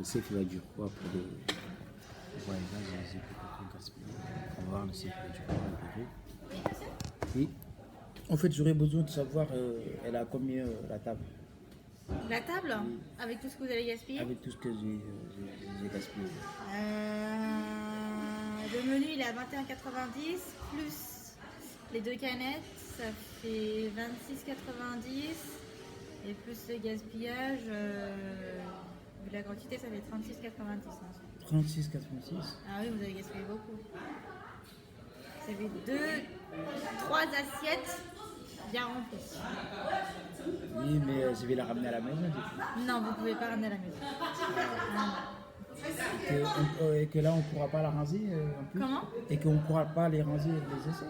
Le CEF il va dire quoi pour le voyage des hypocrites gaspillés? On va voir le CEF il va dire quoi à peu près. Oui. En fait, j'aurais besoin de savoir, elle a combien la table? La table, Oui. avec tout ce que vous avez gaspillé. Avec tout ce que j'ai gaspillé. Le menu il est à 21,90 plus les deux canettes, ça fait 26,90 et plus le gaspillage, vu la quantité, ça fait 36,90. 36,86. Ah oui, vous avez gaspillé beaucoup. Ça fait 3 assiettes bien remplies. Oui, mais je vais la ramener à la maison du coup. Non, vous pouvez pas ramener à la maison. Et que là, on ne pourra pas la ranger en plus. Comment? Et qu'on ne pourra pas les ranger les essais.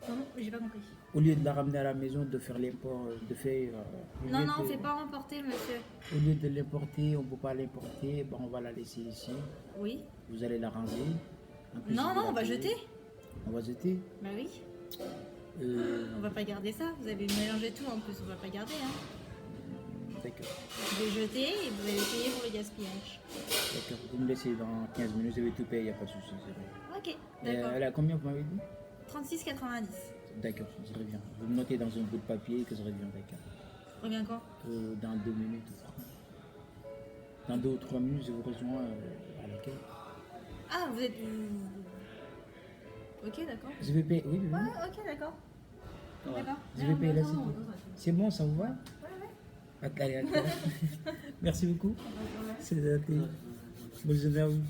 Comment? J'ai pas compris. Au lieu de la ramener à la maison, de faire l'import, de faire. Non, on ne fait pas emporter, monsieur. Au lieu de l'importer, on ne peut pas l'importer, on va la laisser ici. Oui. Vous allez la ranger. En plus, Non, on va jeter. On va jeter. Bah oui. On va pas garder ça. Vous avez mélangé tout en plus, on va pas garder. D'accord. Vous allez jeter et vous allez payer pour le gaspillage. D'accord. Vous me laissez dans 15 minutes, je vais tout payer, il n'y a pas de souci. Ok, d'accord. Elle a combien vous m'avez dit? 36,90. D'accord, je reviens. Vous me notez dans un bout de papier que je reviens, d'accord. Reviens quand? Dans 2 minutes. Dans 2 ou 3 minutes, je vous rejoins à l'accueil. Ah, vous êtes. Ok, d'accord. Je vais payer, oui. Ouais, ok, d'accord. Ouais. D'accord. Je vais payer là, c'est tout. C'est bon, ça vous va? Ouais. Allez, allez. Merci beaucoup. C'est noté. Bonne journée à vous.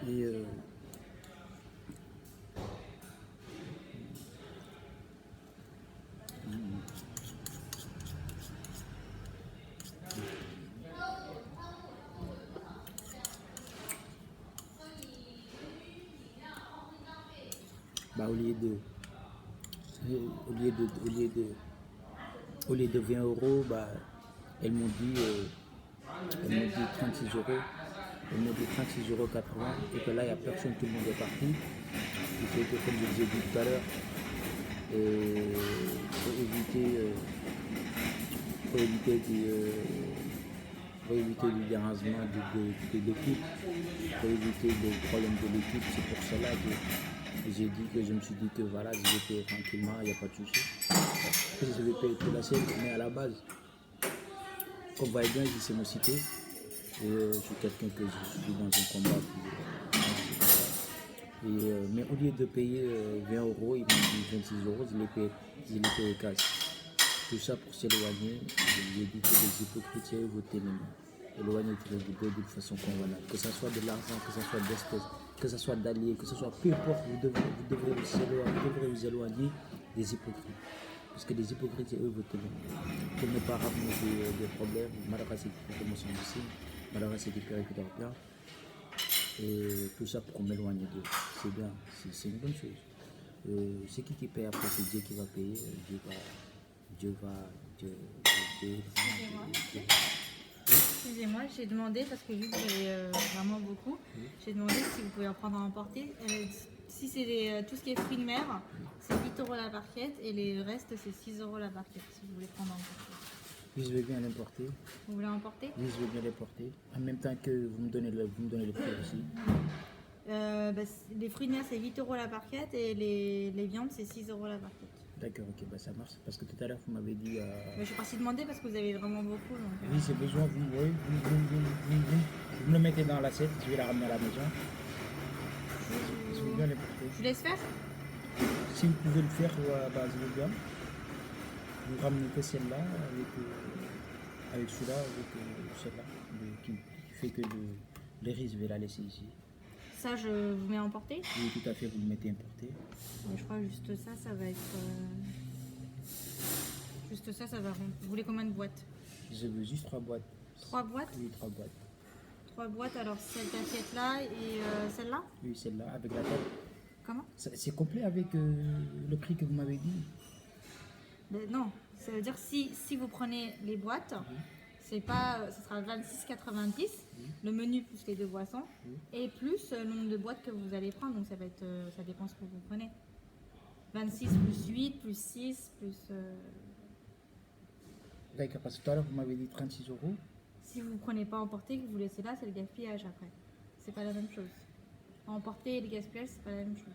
Et bah, au lieu de 20 euros, bah, elles m'ont dit 36 euros. Elles m'ont dit 36,80 € et que là, il n'y a personne, tout le monde est parti. Il faut que, comme je vous ai dit tout à l'heure, pour éviter le dérangement de l'équipe, pour éviter les problèmes de l'équipe, c'est pour cela que je me suis dit que voilà, je vais payer tranquillement, il n'y a pas de souci. Je vais payer toute la scène, mais à la base, comme vous voyez bien, ici c'est mon cité. Je suis quelqu'un que je suis dans un combat. Mais au lieu de payer 20 euros, ils m'ont dit 26 euros, je l'ai payé cash. Tout ça pour s'éloigner. J'ai dit que les hypocrites, c'est vos témoins. Éloignez-vous de façon convenable. Que ce soit de l'argent, que ce soit d'espèces, que ce soit d'alliés, que ce soit peu importe, vous devrez vous éloigner des hypocrites. Parce que les hypocrites, c'est eux vos témoins. Pour ne pas ramener des problèmes, malgré ces promotions ici, malgré ces périculteurs. Et tout ça pour m'éloigner d'eux. C'est bien, c'est une bonne chose. C'est qui paye après? C'est Dieu qui va payer. Dieu va. Excusez-moi, j'ai demandé, parce que vu que j'avais vraiment beaucoup, j'ai demandé si vous pouvez en prendre à emporter. Si c'est tout ce qui est fruits de mer, c'est 8 euros la barquette et le reste c'est 6 euros la barquette si vous voulez prendre à emporter. Oui, je veux bien l'importer. Vous voulez emporter? Oui, je veux bien l'importer. En même temps que vous me donnez le prix aussi. Les fruits de mer c'est 8 euros la barquette et les viandes c'est 6 euros la barquette. D'accord, ok, bah ça marche. Parce que tout à l'heure, vous m'avez dit. Je suis partie demander parce que vous avez vraiment beaucoup. Donc, Oui, c'est besoin, vous me le mettez dans l'assiette, je vais la ramener à la maison. Je veux bien l'importer. je vous laisse faire? Si vous pouvez le faire, bah, je veux bien. Vous ramenez que celle-là avec celui-là, avec celle-là, qui fait que le riz, je vais la laisser ici. Ça, je vous mets à emporter? Oui, tout à fait, vous le mettez importé. Je crois juste ça, ça va être... Juste ça, ça va... Vous voulez combien de boîtes? Je veux juste 3 boîtes. 3 boîtes? Oui, 3 boîtes. 3 boîtes, alors cette assiette-là et celle-là? Oui, celle-là, avec la table. Comment? C'est complet avec le prix que vous m'avez dit? Non, ça veut dire si vous prenez les boîtes, ce sera 26,90 le menu plus les deux boissons et plus le nombre de boîtes que vous allez prendre. Donc ça va être, ça dépend ce que vous prenez. 26 plus 8 plus 6 plus. D'accord, parce que tout à l'heure vous m'avez dit 36 euros. Si vous ne prenez pas emporter, que vous laissez là, c'est le gaspillage après. C'est pas la même chose. Emporter et le gaspillage, c'est pas la même chose.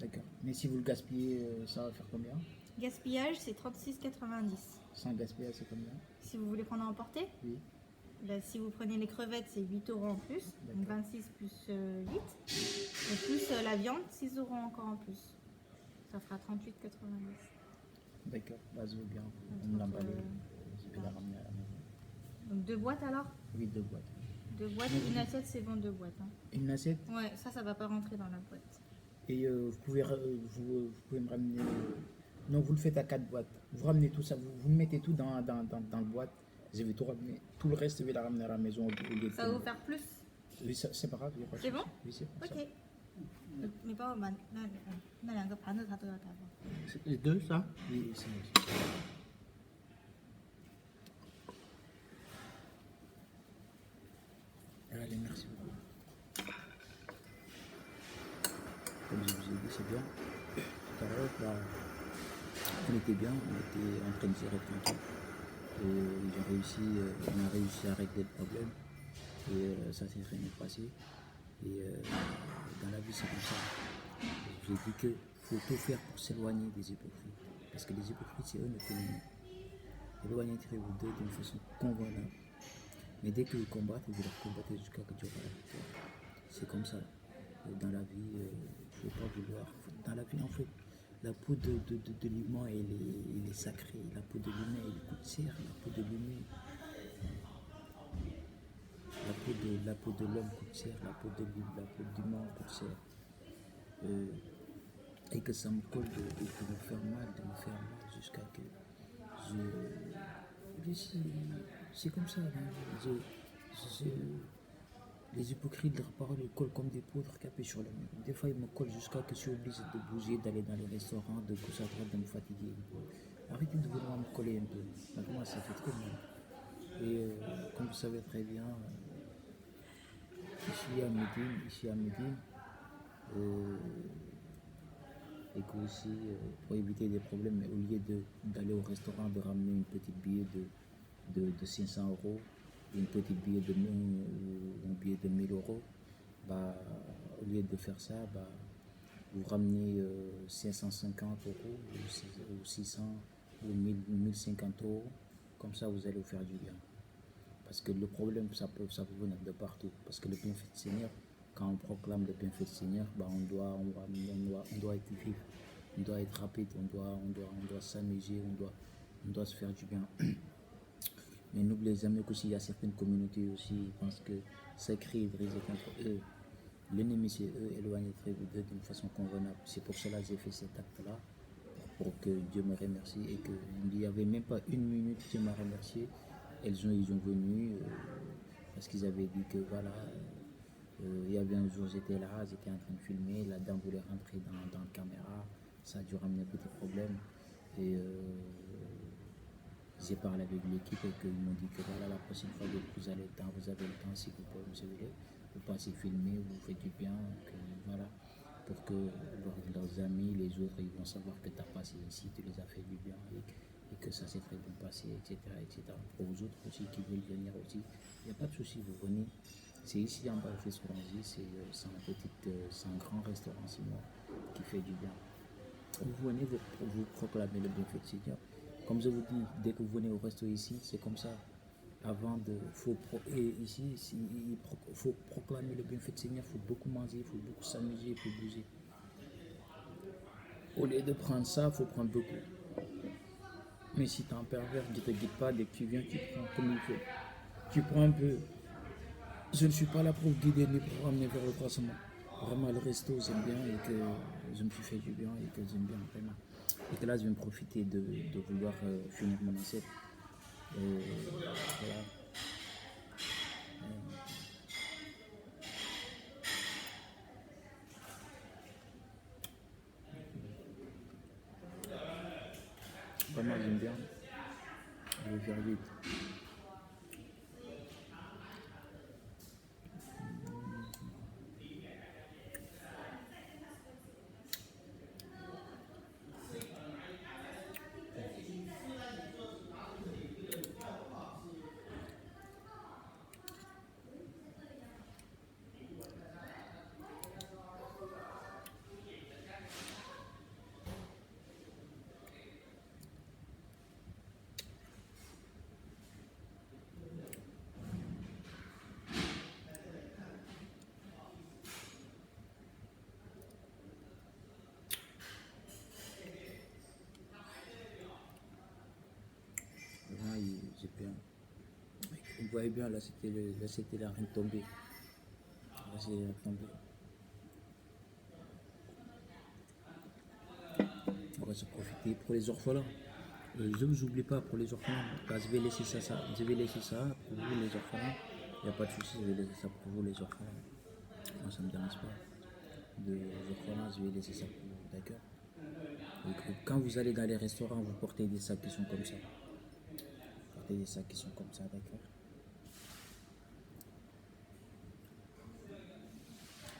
D'accord. Mais si vous le gaspillez, ça va faire combien? Gaspillage, c'est 36,90. Sans gaspillage, c'est combien? Si vous voulez prendre à emporter, Oui. ben, si vous prenez les crevettes, c'est 8 euros en plus. Donc 26 plus 8. Et plus la viande, 6 euros encore en plus. Ça fera 38,90. D'accord, bah, je veux bien. On me l'emballe. Je vais la ramener à la maison. Donc 2 boîtes alors? Oui, 2 boîtes. 2 boîtes, une assiette, c'est bon 2 boîtes. Hein. Une assiette? Ouais, ça va pas rentrer dans la boîte. Et vous pouvez me ramener. Non, vous le faites à 4 boîtes. Vous ramenez tout ça, vous mettez tout dans le boîte. Je vais tout ramener. Tout le reste, je vais la ramener à la maison. Ça va vous faire plus? Oui, c'est pas grave. C'est bon? Oui, c'est bon. Ok. Mais pas mal. C'est les deux, ça? Oui, c'est bon. Allez, merci beaucoup. Comme je vous ai dit, c'est bien. Tout à l'heure, bah, on était bien, on était en train de gérer tranquille. On a réussi à régler le problème. Et ça s'est très bien passé. Et dans la vie, c'est comme ça. Je vous ai dit qu'il faut tout faire pour s'éloigner des hypocrites. Parce que les hypocrites, c'est eux notre ennemi. Éloignez-vous d'eux d'une façon convenable. Mais dès que vous combattez, vous leur combattez jusqu'à que Dieu va la victoire. C'est comme ça. Dans la vie, il ne faut pas vouloir. Dans la vie, en fait, la peau de l'humain, elle est sacrée. La peau de l'humain, elle coûte cher. La peau de l'humain. La peau de l'homme coûte cher. La peau de l'humain coûte cher. Et que ça me colle de me faire mal, jusqu'à que c'est comme ça. Hein. Les hypocrites, leurs paroles, ils collent comme des poudres capées sur le mur. Des fois, ils me collent jusqu'à que je suis obligé de bouger, d'aller dans les restaurants, de gauche à droite, de me fatiguer. Arrêtez de vouloir me coller un peu. Maintenant, ça fait trop mal. Et comme vous savez très bien, ici à Médine, et que aussi, pour éviter des problèmes, mais au lieu d'aller au restaurant, de ramener une petite billet de 500 euros, une petite billet un billet de 1000 euros, bah, au lieu de faire ça, bah, vous ramenez 550 euros ou 600 ou 1050 euros, comme ça vous allez vous faire du bien. Parce que le problème, ça peut venir de partout. Parce que le bienfait du Seigneur, quand on proclame le bienfait du Seigneur, bah, on doit être vif, on doit être rapide, on doit s'amuser, on doit se faire du bien. Mais n'oubliez jamais qu'aussi il y a certaines communautés aussi, ils pensent que c'est écrit brisé contre eux. L'ennemi c'est eux, éloignez-vous d'eux d'une façon convenable. C'est pour cela que j'ai fait cet acte-là, pour que Dieu me remercie et qu'il n'y avait même pas une minute Dieu m'a remercié. Ils ont venu parce qu'ils avaient dit que voilà, il y avait un jour j'étais là, j'étais en train de filmer, la dame voulait rentrer dans la caméra, ça a dû ramener un petit problème. Et j'ai parlé avec l'équipe et qu'ils m'ont dit que voilà, la prochaine fois que vous avez le temps, si vous pouvez, vous passez filmer, vous faites du bien, que, voilà, pour que leurs amis, les autres, ils vont savoir que tu as passé ici, tu les as fait du bien et que ça s'est très bien passé, etc., etc. Pour vous autres aussi qui veulent venir aussi, il n'y a pas de souci, vous venez. C'est ici en bas le restaurant, c'est un grand restaurant, c'est moi qui fait du bien. Vous venez, vous proclamez le bienfait du Seigneur. Comme je vous dis, dès que vous venez au resto ici, c'est comme ça. Il faut proclamer le bienfait du Seigneur, il faut beaucoup manger, il faut beaucoup s'amuser, il faut bouger. Au lieu de prendre ça, il faut prendre beaucoup. Mais si tu es un pervers, ne te guide pas, dès que tu viens, tu prends comme il faut. Tu prends un peu. Je ne suis pas là pour vous guider ni pour ramener vers le croissement. Vraiment, le resto, j'aime bien et que je me suis fait du bien et que j'aime bien vraiment. Et que là, je vais me profiter de vouloir finir mon assiette. Voilà. Vraiment, j'aime bien. Je vais faire vite. voyez bien, là, c'était la reine tombée. Là, c'est la reine tombée. On va se profiter pour les orphelins. Je ne vous oublie pas pour les orphelins. Bah, je vais laisser je vais laisser ça pour vous les orphelins. Il n'y a pas de souci, je vais laisser ça pour vous les orphelins. Moi ça ne me dérange pas. De orphelins, je vais laisser ça pour vous, d'accord? Et quand vous allez dans les restaurants, vous portez des sacs qui sont comme ça. Vous portez des sacs qui sont comme ça, d'accord?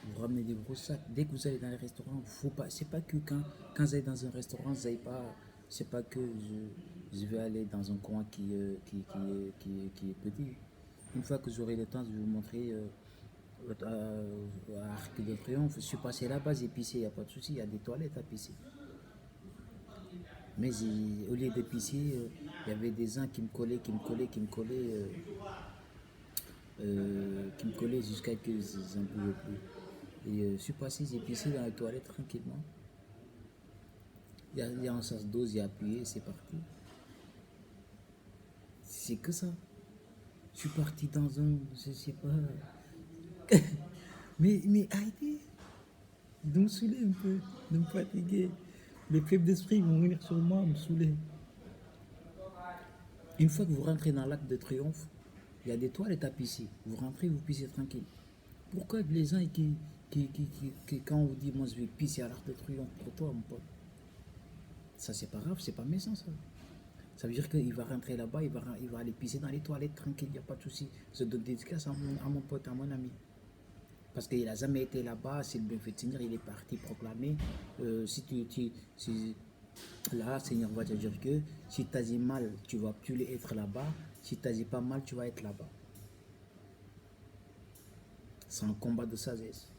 Vous ramenez des gros sacs. Dès que vous allez dans les restaurants, faut pas. C'est pas que quand vous allez dans un restaurant, vous n'allez pas. C'est pas que je vais aller dans un coin qui est petit. Une fois que j'aurai le temps, je vais vous montrer à Arc de Triomphe. Je suis passé là-bas, j'ai pissé, il n'y a pas de souci, il y a des toilettes à pisser. Mais au lieu de pisser, il y avait des gens qui me collaient, qui me collaient jusqu'à que je n'en pouvais plus. Et je suis passé, j'ai pissé dans les toilettes tranquillement. Il y a un sens d'eau, j'ai appuyé, c'est parti. C'est que ça. Je suis parti dans un, je sais pas. mais arrêtez de me saouler un peu, de me fatiguer. Les faibles d'esprit vont venir sur moi, me saouler. Une fois que vous rentrez dans l'Arc de Triomphe, il y a des toilettes à pisser. Vous rentrez, vous pissez tranquille. Pourquoi les gens quand on vous dit moi je vais pisser à l'Arc de Triomphe pour toi, mon pote, ça c'est pas grave, c'est pas méchant ça. Ça veut dire qu'il va rentrer là-bas, il va aller pisser dans les toilettes tranquille, il n'y a pas de souci. Je donne des dédicaces à mon pote, à mon ami. Parce qu'il n'a jamais été là-bas, c'est le bienfait de Seigneur, il est parti proclamer. Si là, Seigneur va te dire que si tu as dit mal, tu vas plus être là-bas. Si tu as dit pas mal, tu vas être là-bas. C'est un combat de sagesse.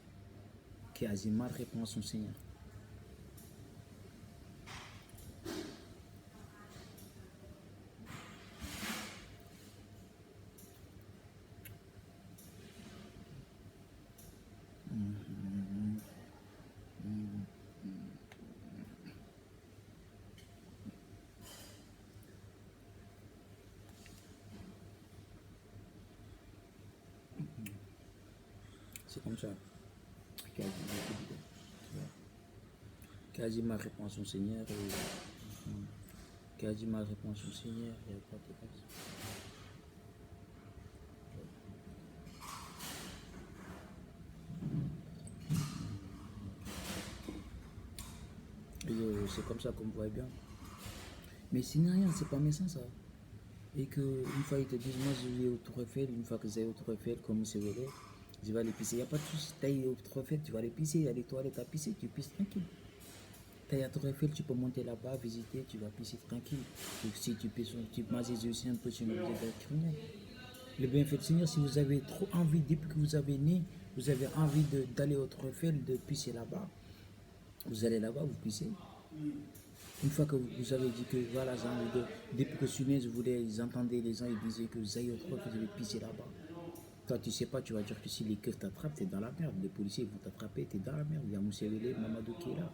Qui a dit mal répond à son Seigneur. C'est comme ça. Kazima répond à son Seigneur. Kazima répond à son Seigneur. Il n'y a pas de place. C'est comme ça qu'on voit bien. Mais c'est rien, c'est pas méchant ça. Et qu'une fois ils te disent, moi je vais au Tour Eiffel, une fois que j'ai au Tour Eiffel, comme c'est vrai, je vais aller pisser. Il n'y a pas de souci, tu au Tour Eiffel, tu vas aller pisser, il y a les toilettes à pisser, tu pisses tranquille. Tu à Tour Eiffel, tu peux monter là-bas, visiter, tu vas pisser tranquille. Et si tu pisses, tu m'as aussi un peu sur le criminel. Le bienfait de Seigneur, si vous avez trop envie, depuis que vous avez né, vous avez envie d'aller au Tour Eiffel, de pisser là-bas, vous allez là-bas, vous pissez. Une fois que vous avez dit que voilà, depuis que je suis né, je voulais, ils entendaient les gens, ils disaient que vous allez au Tour Eiffel, vous allez pisser là-bas. Toi, tu sais pas, tu vas dire que si les keufs t'attrapent, t'es dans la merde. Les policiers vont t'attraper, t'es dans la merde. Il y a Moussevele, Mamadou qui est là.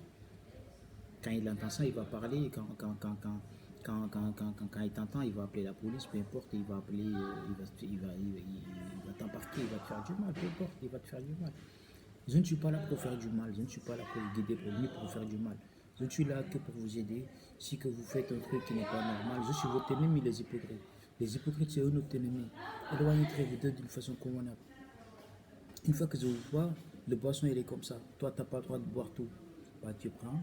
Quand il entend ça, il va parler. Quand il t'entend, il va appeler la police, peu importe, il va appeler, il va t'embarquer, il va te faire du mal, peu importe, il va te faire du mal. Je ne suis pas là pour faire du mal, je ne suis pas là pour vous guider ni pour faire du mal. Je ne suis là que pour vous aider. Si que vous faites un truc qui n'est pas normal, je suis votre ennemi, les hypocrites. Les hypocrites, c'est eux notre ennemi. Éloignez-vous d'eux d'une façon convenable. Une fois que je vous vois, le boisson il est comme ça. Toi, tu n'as pas le droit de boire tout. Bah, tu prends.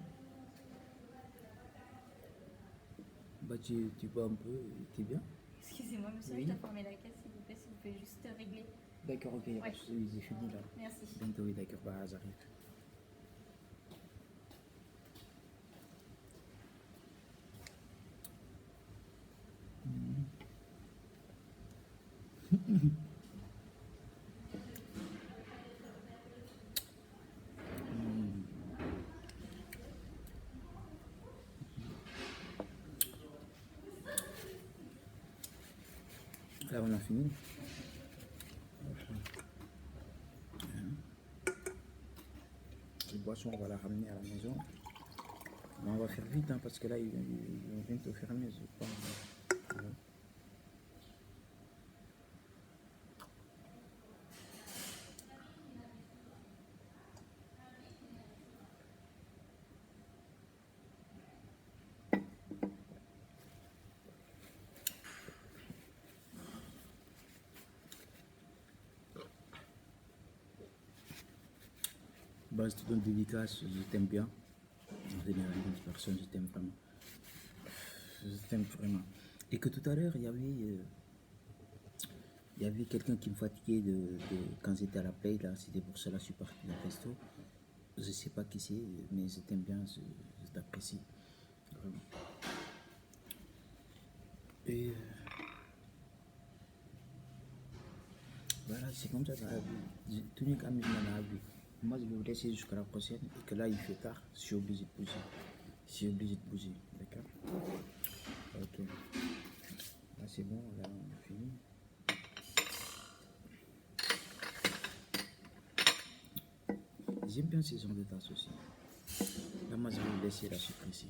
Bah, tu bois un peu, tu es bien. Excusez-moi, monsieur, Oui. je dois fermer la caisse, s'il vous plaît, si vous pouvez juste régler. D'accord, ok, Ouais. j'ai fini là. Merci. Bientôt, oui, d'accord, bah, j'arrive. Là, on a fini. Les boissons, on va la ramener à la maison. Mais on va faire vite, hein, parce que là, ils vont bientôt fermer. Je pense. Bah, c'est une dédicace, je t'aime bien. En général, une personne, je t'aime vraiment. Je t'aime vraiment. Et que tout à l'heure, il y avait quelqu'un qui me fatiguait quand j'étais à la paye, là, c'était pour cela que je suis parti dans le resto. Je sais pas qui c'est, mais je t'aime bien, je t'apprécie. Vraiment. Et voilà, c'est comme ça dans la vie. J'ai tenu qu'amusement dans la vie. Moi, je vais vous laisser jusqu'à la prochaine. Et que là, il fait tard, je suis obligé de bouger. Je suis obligé de bouger, d'accord? Ok. Là, c'est bon, là, on a fini. J'aime bien ces gens de tasses aussi. Là, moi, je vais vous laisser là, je suis pressé.